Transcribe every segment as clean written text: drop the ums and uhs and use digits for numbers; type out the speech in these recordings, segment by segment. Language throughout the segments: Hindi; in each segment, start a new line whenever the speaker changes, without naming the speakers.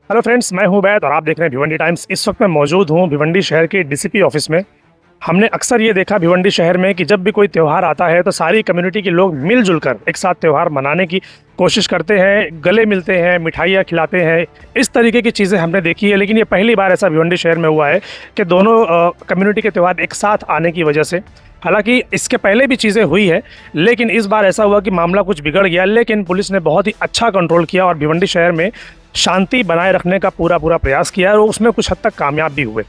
हेलो फ्रेंड्स, मैं हूं बैत और आप देख रहे हैं भिवंडी टाइम्स। इस वक्त मैं मौजूद हूं भिवंडी शहर के डीसीपी ऑफिस में। हमने अक्सर ये देखा भिवंडी शहर में कि जब भी कोई त्यौहार आता है तो सारी कम्युनिटी के लोग मिलजुल कर एक साथ त्यौहार मनाने की कोशिश करते हैं, गले मिलते हैं, मिठाइयाँ खिलाते हैं। इस तरीके की चीज़ें हमने देखी है, लेकिन ये पहली बार ऐसा भिवंडी शहर में हुआ है कि दोनों कम्युनिटी के त्यौहार एक साथ आने की वजह से। हालांकि इसके पहले भी चीज़ें हुई है, लेकिन इस बार ऐसा हुआ कि मामला कुछ बिगड़ गया। लेकिन पुलिस ने बहुत ही अच्छा कंट्रोल किया और भिवंडी शहर में शांति बनाए रखने का पूरा प्रयास किया और उसमें कुछ हद तक कामयाब भी हुए।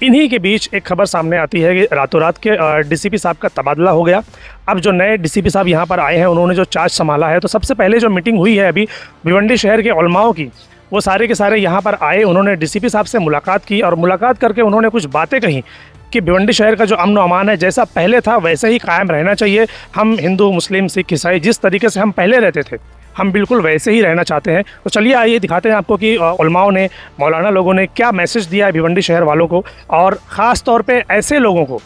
इन्हीं के बीच एक खबर सामने आती है कि रातों रात के डीसीपी साहब का तबादला हो गया। अब जो नए डीसीपी साहब यहाँ पर आए हैं, उन्होंने जो चार्ज संभाला है, तो सबसे पहले जो मीटिंग हुई है अभी भिवंडी शहर के उलमाओं की, वो सारे के सारे यहाँ पर आए। उन्होंने डीसीपी साहब से मुलाकात की और मुलाकात करके उन्होंने कुछ बातें कही कि भिवंडी शहर का जो अमन व अमान है जैसा पहले था वैसे ही कायम रहना चाहिए। हम हिंदू, मुस्लिम, सिख, ईसाई जिस तरीके से हम पहले रहते थे, हम बिल्कुल वैसे ही रहना चाहते हैं। तो चलिए आइए दिखाते हैं आपको कि उलमाओं ने, मौलाना लोगों ने क्या मैसेज दिया है भिवंडी शहर वालों को, और ख़ास तौर पे ऐसे लोगों को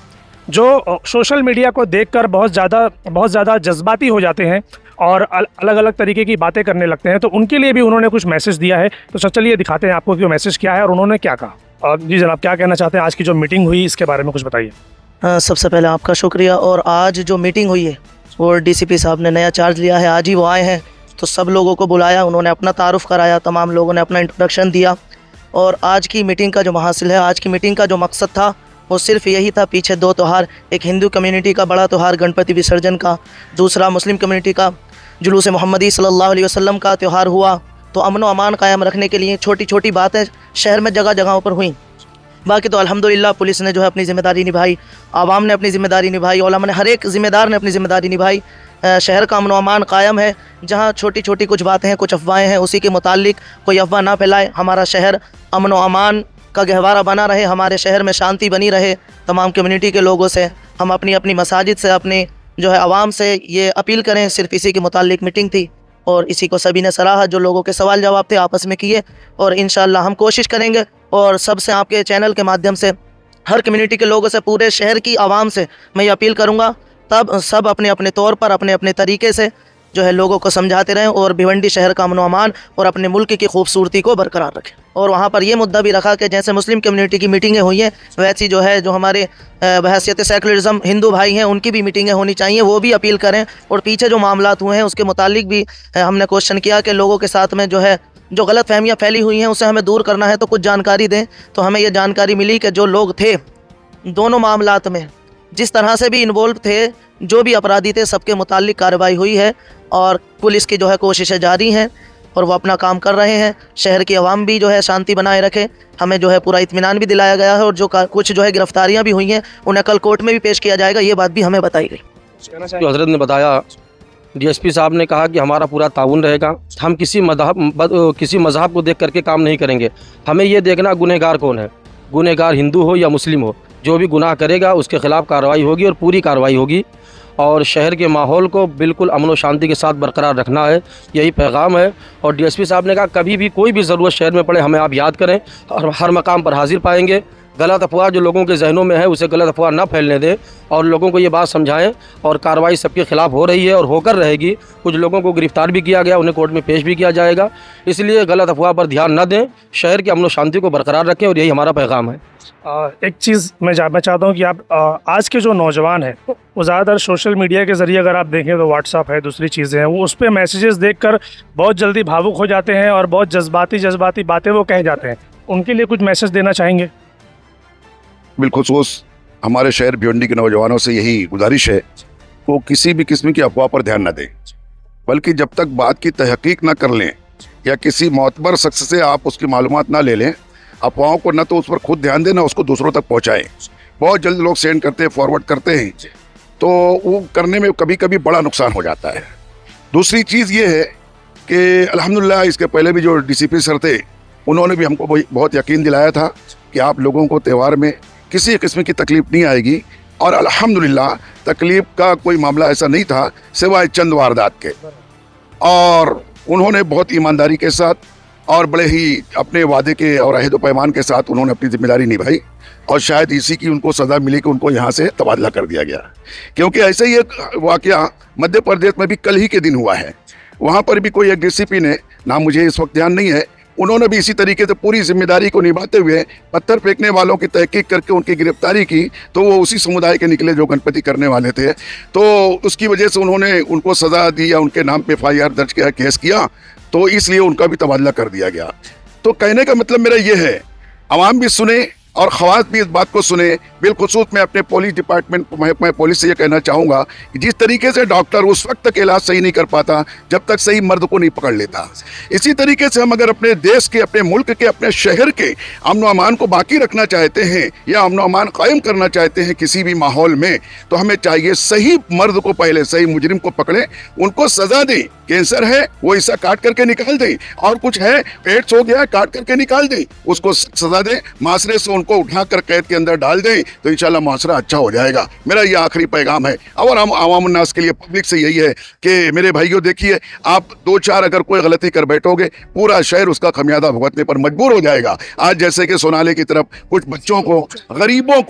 जो सोशल मीडिया को देखकर बहुत ज़्यादा जज्बाती हो जाते हैं और अलग अलग तरीके की बातें करने लगते हैं। तो उनके लिए भी उन्होंने कुछ मैसेज दिया है। तो चलिए दिखाते हैं आपको कि वो मैसेज क्या है और उन्होंने क्या कहा। जी जनाब, क्या कहना चाहते हैं? आज की जो मीटिंग हुई इसके बारे में कुछ बताइए।
सबसे पहले आपका शुक्रिया। और आज जो मीटिंग हुई है वो डीसीपी साहब ने नया चार्ज लिया है, आज ही वो आए हैं, तो सब लोगों को बुलाया, उन्होंने अपना तारुफ कराया, तमाम लोगों ने अपना इंट्रोडक्शन दिया। और आज की मीटिंग का जो महासिल है, आज की मीटिंग का जो मकसद था वो सिर्फ यही था। पीछे दो त्यौहार, एक हिंदू कम्युनिटी का बड़ा त्यौहार गणपति विसर्जन का, दूसरा मुस्लिम कम्युनिटी का जुलूस मोहम्मदी सल्लल्लाहु अलैहि वसल्लम का त्यौहार हुआ। तो अमन व अमान कायम रखने के लिए छोटी छोटी बातें शहर में जगह जगहों पर हुई। बाकी तो अल्हम्दुलिल्लाह पुलिस ने जो है अपनी ज़िम्मेदारी निभाई, आवाम ने अपनी ज़िम्मेदारी निभाई, उलमा ने, हर एक ज़िम्मेदार ने अपनी ज़िम्मेदारी निभाई। शहर का अमन व अमान कायम है। जहाँ छोटी छोटी कुछ बातें हैं, कुछ अफवाहें हैं, उसी के मुतालिक कोई अफवाह ना फैलाए। हमारा शहर अमन व अमान का गहवारा बना रहे, हमारे शहर में शांति बनी रहे। तमाम कम्युनिटी के लोगों से हम अपनी अपनी मसाजिद से, अपनी जो है आवाम से ये अपील करें। सिर्फ इसी के मुतालिक मीटिंग थी और इसी को सभी ने सराहा। जो लोगों के सवाल जवाब थे आपस में किए, और इंशाअल्लाह हम कोशिश करेंगे और सबसे, आपके चैनल के माध्यम से, हर कम्युनिटी के लोगों से, पूरे शहर की आवाम से मैं ये अपील करूँगा, तब सब अपने अपने तौर पर, अपने अपने तरीके से जो है लोगों को समझाते रहें और भिवंडी शहर का अमन व अमान और अपने मुल्क की खूबसूरती को बरकरार रखें। और वहाँ पर ये मुद्दा भी रखा कि जैसे मुस्लिम कम्युनिटी की मीटिंगें हुई हैं, वैसी जो है जो हमारे बहैसियत सेकुलरिज्म हिंदू भाई हैं, उनकी भी मीटिंगें होनी चाहिए, वो भी अपील करें। और पीछे जो मामलात हुए हैं उसके मुतालिक भी हमने क्वेश्चन किया कि लोगों के साथ में जो है जो गलत फहमियाँ फैली हुई हैं उसे हमें दूर करना है, तो कुछ जानकारी दें। तो हमें ये जानकारी मिली कि जो लोग थे दोनों मामलात में, जिस तरह से भी इन्वॉल्व थे, जो भी अपराधी थे, सबके मुतालिक कार्रवाई हुई है और पुलिस की जो है कोशिशें जारी हैं और वो अपना काम कर रहे हैं। शहर की आवाम भी जो है शांति बनाए रखे, हमें जो है पूरा इत्मीनान भी दिलाया गया है। और जो कुछ जो है गिरफ्तारियां भी हुई हैं उन्हें कल कोर्ट में भी पेश किया जाएगा, ये बात भी हमें बताई गई।
जो हजरत ने बताया, डीएसपी साहब ने कहा कि हमारा पूरा ताउन रहेगा, हम किसी मज़हब को देख करके काम नहीं करेंगे। हमें ये देखना गुनहगार कौन है, गुनहगार हिंदू हो या मुस्लिम हो, जो भी गुनाह करेगा उसके ख़िलाफ़ कार्रवाई होगी और पूरी कार्रवाई होगी। और शहर के माहौल को बिल्कुल अमन व शांति के साथ बरकरार रखना है, यही पैगाम है। और डीएसपी साहब ने कहा कभी भी कोई भी ज़रूरत शहर में पड़े हमें आप याद करें, और हर मकाम पर हाजिर पाएंगे। गलत अफवाह जो लोगों के जहनों में है उसे गलत अफवाह ना फैलने दें और लोगों को ये बात समझाएं। और कार्रवाई सबके खिलाफ हो रही है और होकर रहेगी। कुछ लोगों को गिरफ्तार भी किया गया, उन्हें कोर्ट में पेश भी किया जाएगा। इसलिए गलत अफवाह पर ध्यान न दें, शहर की अमन व शांति को बरकरार रखें, और यही हमारा पैगाम है।
एक चीज़ मैं जानना चाहता हूँ कि आप आज के जो नौजवान हैं वो ज़्यादातर सोशल मीडिया के ज़रिए, अगर आप देखें तो व्हाट्सअप है, दूसरी चीज़ें हैं, वो उस पर मैसेजेस देखकर बहुत जल्दी भावुक हो जाते हैं और बहुत जज्बाती बातें वो कह जाते हैं। उनके लिए कुछ मैसेज देना चाहेंगे?
बिलखुसूस हमारे शहर भिवंडी के नौजवानों से यही गुजारिश है, वो किसी भी किस्म की अफवाह पर ध्यान न दें, बल्कि जब तक बात की तहकीक न कर लें या किसी मोतबर शख्स से आप उसकी मालूमात ना ले लें, अफवाहों को न तो उस पर खुद ध्यान दें, ना उसको दूसरों तक पहुंचाएं। बहुत जल्द लोग सेंड करते हैं, फॉरवर्ड करते हैं, तो वो करने में कभी कभी बड़ा नुकसान हो जाता है। दूसरी चीज़ ये है कि अल्हम्दुलिल्लाह इसके पहले भी जो डीसीपी सर थे उन्होंने भी हमको बहुत यकीन दिलाया था कि आप लोगों को त्यौहार में किसी किस्म की तकलीफ़ नहीं आएगी। और अल्हम्दुलिल्लाह तकलीफ़ का कोई मामला ऐसा नहीं था सिवाय चंद वारदात के। और उन्होंने बहुत ईमानदारी के साथ और बड़े ही अपने वादे के और अहद व पैमान के साथ उन्होंने अपनी जिम्मेदारी निभाई, और शायद इसी की उनको सज़ा मिली कि उनको यहाँ से तबादला कर दिया गया। क्योंकि ऐसे ही एक वाक़या मध्य प्रदेश में भी कल ही के दिन हुआ है। वहाँ पर भी कोई एक डीसीपी ने, नाम मुझे इस वक्त ध्यान नहीं है, उन्होंने भी इसी तरीके से पूरी जिम्मेदारी को निभाते हुए पत्थर फेंकने वालों की तहकीक करके उनकी गिरफ्तारी की, तो वो उसी समुदाय के निकले जो गणपति करने वाले थे। तो उसकी वजह से उन्होंने उनको सज़ा दी या उनके नाम पे FIR दर्ज किया, केस किया, तो इसलिए उनका भी तबादला कर दिया गया। तो कहने का मतलब मेरा ये है, आवाम भी सुने और ख़वास भी इस बात को सुने। बिलखुसूस मैं अपने पुलिस डिपार्टमेंट, मैं पुलिस से ये कहना चाहूँगा कि जिस तरीके से डॉक्टर उस वक्त तक इलाज सही नहीं कर पाता जब तक सही मर्द को नहीं पकड़ लेता, इसी तरीके से हम अगर अपने देश के, अपने मुल्क के, अपने शहर के अमन व अमान को बाकी रखना चाहते हैं या अमन व अमान कायम करना चाहते हैं किसी भी माहौल में, तो हमें चाहिए सही मर्द को पहले, सही मुजरिम को पकड़ें, उनको सज़ा दें। कैंसर है वो हिस्सा काट करके निकाल दें, और कुछ है एड्स हो गया काट करके निकाल दें, उसको सज़ा दें, माशरे से उनको उठाकर कैद के अंदर डाल दें, तो इंशाल्लाह माशरा अच्छा हो जाएगा। मेरा ये आखिरी पैगाम है। और हम आवाम उन्नास के लिए, पब्लिक से यही है कि मेरे भाइयों देखिए, आप 2-4 अगर कोई गलती कर बैठोगे, पूरा शहर उसका खमियाजा भुगतने पर मजबूर हो जाएगा। आज जैसे कि सोनाले की तरफ कुछ बच्चों को, गरीबों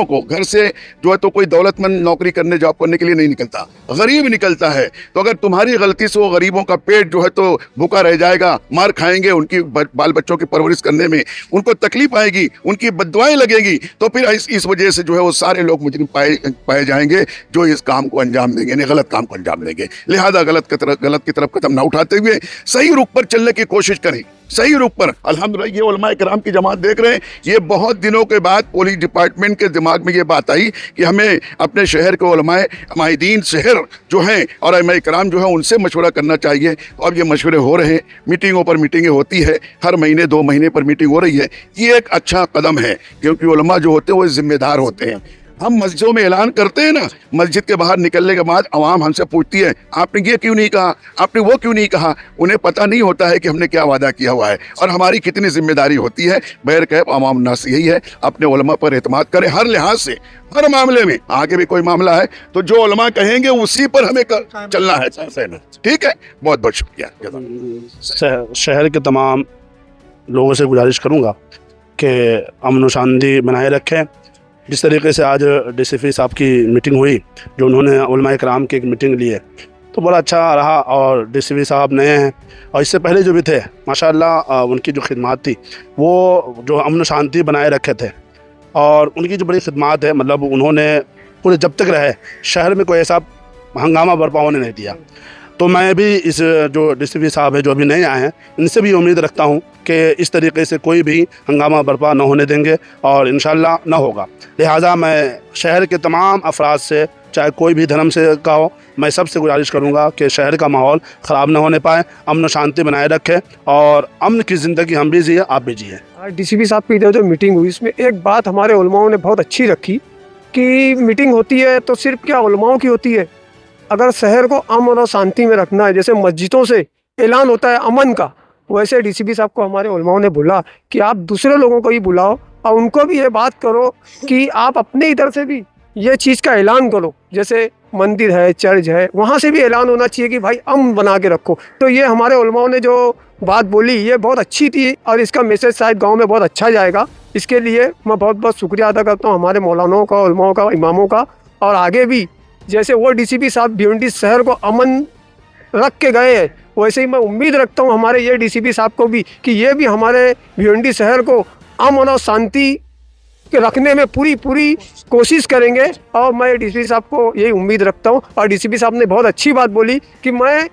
को घर से जो है तो कोई दौलतमंद नौकरी करने, जॉब करने के लिए नहीं निकलता, गरीब निकलता है। तो अगर तुम्हारी गलती से वो गरीबों का पेट जो है तो भूखा रह जाएगा, मार खाएंगे, उनकी बाल बच्चों की परवरिश करने में उनको तकलीफ आएगी, उनकी बद्दुआएं लगेगी, तो फिर इस वजह से जो है वो सारे लोग मुजरिम पाए जाएंगे जो इस काम को अंजाम देंगे, यानी गलत काम को अंजाम देंगे। लिहाजा गलत की तरफ कदम ना उठाते हुए सही रुख पर चलने की कोशिश करें, सही रुख पर। अल्हम्दुलिल्लाह ये उलमाए किराम की जमात देख रहे हैं, ये बहुत दिनों के बाद पुलिस डिपार्टमेंट के दिमाग में ये बात आई कि हमें अपने शहर के उलमाए माहिदीन शहर जो हैं और उलमाए किराम जो है उनसे मशवरा करना चाहिए। तो अब ये मशवरे हो रहे हैं, मीटिंगों पर मीटिंगें होती है, हर महीने 2 महीने पर मीटिंग हो रही है। ये एक अच्छा कदम है, क्योंकि उलमा जो होते हैं वो जिम्मेदार होते हैं। हम मस्जिदों में ऐलान करते हैं ना, मस्जिद के बाहर निकलने के बाद आवाम हमसे पूछती है आपने ये क्यों नहीं कहा, आपने वो क्यों नहीं कहा। उन्हें पता नहीं होता है कि हमने क्या वादा किया हुआ है और हमारी कितनी जिम्मेदारी होती है। बहरकैफ आवाम उन्नास यही है, अपने उलमा पर एतमाद करें हर लिहाज से, हर मामले में। आगे भी कोई मामला है तो जो उलमा कहेंगे उसी पर हमें चलना है, ठीक है। बहुत बहुत शुक्रिया।
शहर के तमाम लोगों से गुजारिश करूँगा कि अमन व शांति बनाए रखें। जिस तरीके से आज DCP साहब की मीटिंग हुई, जो उन्होंने उलमाए किराम की एक मीटिंग ली है, तो बड़ा अच्छा रहा। और DCP साहब नए हैं और इससे पहले जो भी थे माशाअल्लाह उनकी जो खिदमत थी वो जो अमन शांति बनाए रखे थे, और उनकी जो बड़ी खिदमत है, मतलब उन्होंने पूरे जब तक रहे शहर में कोई ऐसा हंगामा बर्पा होने नहीं दिया। तो मैं भी इस जो DCP साहब है जो अभी नए आए हैं, इनसे भी उम्मीद रखता हूं कि इस तरीके से कोई भी हंगामा बर्पा न होने देंगे और इंशाल्लाह न होगा। लिहाजा मैं शहर के तमाम अफराद से, चाहे कोई भी धर्म से का हो, मैं सबसे गुजारिश करूंगा कि शहर का माहौल ख़राब न होने पाए, अमन शांति बनाए रखें और अमन की ज़िंदगी हम भी जिए, आप भी जिए।
DCP साहब की इधर जो मीटिंग हुई, इसमें एक बात हमारे उलमाओं ने बहुत अच्छी रखी कि मीटिंग होती है तो सिर्फ क्या उलमाओं की होती है, अगर शहर को अमन और शांति में रखना है, जैसे मस्जिदों से ऐलान होता है अमन का, वैसे DCP साहब को हमारे उलमाओं ने बोला कि आप दूसरे लोगों को भी बुलाओ और उनको भी ये बात करो कि आप अपने इधर से भी ये चीज़ का ऐलान करो। जैसे मंदिर है, चर्च है, वहाँ से भी ऐलान होना चाहिए कि भाई अमन बना के रखो। तो ये हमारे उलमाओं ने जो बात बोली ये बहुत अच्छी थी और इसका मैसेज शायद गाँव में बहुत अच्छा जाएगा। इसके लिए मैं बहुत बहुत शुक्रिया अदा करता हूँ हमारे मौलानाओं का, उलमाओं का, इमामों का। और आगे भी जैसे वो DCP साहब भिवंडी शहर को अमन रख के गए हैं, वैसे ही मैं उम्मीद रखता हूँ हमारे ये DCP साहब को भी कि ये भी हमारे भिवंडी शहर को अमन और शांति के रखने में पूरी कोशिश करेंगे। और मैं DCP साहब को यही उम्मीद रखता हूँ। और DCP साहब ने बहुत अच्छी बात बोली कि मैं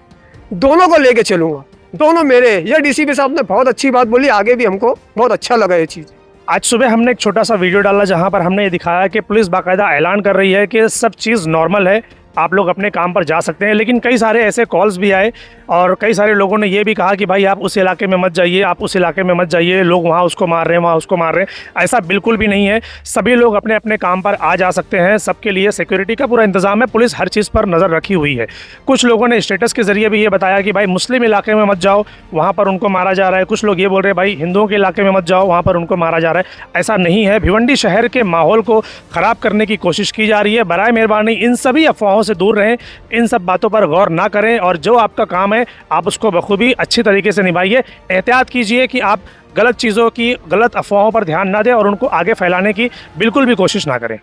दोनों को लेके चलूँगा, दोनों मेरे। ये DCP साहब ने बहुत अच्छी बात बोली, आगे भी हमको बहुत अच्छा लगा ये चीज़।
आज सुबह हमने एक छोटा सा वीडियो डाला जहां पर हमने ये दिखाया कि पुलिस बाकायदा ऐलान कर रही है कि सब चीज़ नॉर्मल है, आप लोग अपने काम पर जा सकते हैं। लेकिन कई सारे ऐसे कॉल्स भी आए और कई सारे लोगों ने ये भी कहा कि भाई आप उस इलाके में मत जाइए, आप उस इलाके में मत जाइए, लोग वहाँ उसको मार रहे हैं, वहाँ उसको मार रहे हैं। ऐसा बिल्कुल भी नहीं है, सभी लोग अपने अपने काम पर आ जा सकते हैं। सबके लिए सिक्योरिटी का पूरा इंतजाम है, पुलिस हर चीज़ पर नज़र रखी हुई है। कुछ लोगों ने स्टेटस के ज़रिए भी ये बताया कि भाई मुस्लिम इलाके में मत जाओ, वहाँ पर उनको मारा जा रहा है। कुछ लोग ये बोल रहे हैं भाई हिंदुओं के इलाके में मत जाओ, वहाँ पर उनको मारा जा रहा है। ऐसा नहीं है, भिवंडी शहर के माहौल को ख़राब करने की कोशिश की जा रही है। बराए मेहरबानी इन सभी अफवाहों से दूर रहें, इन सब बातों पर गौर ना करें और जो आपका काम है आप उसको बखूबी अच्छी तरीके से निभाइए। एहतियात कीजिए कि आप गलत चीज़ों की, गलत अफवाहों पर ध्यान ना दें और उनको आगे फैलाने की बिल्कुल भी कोशिश ना करें।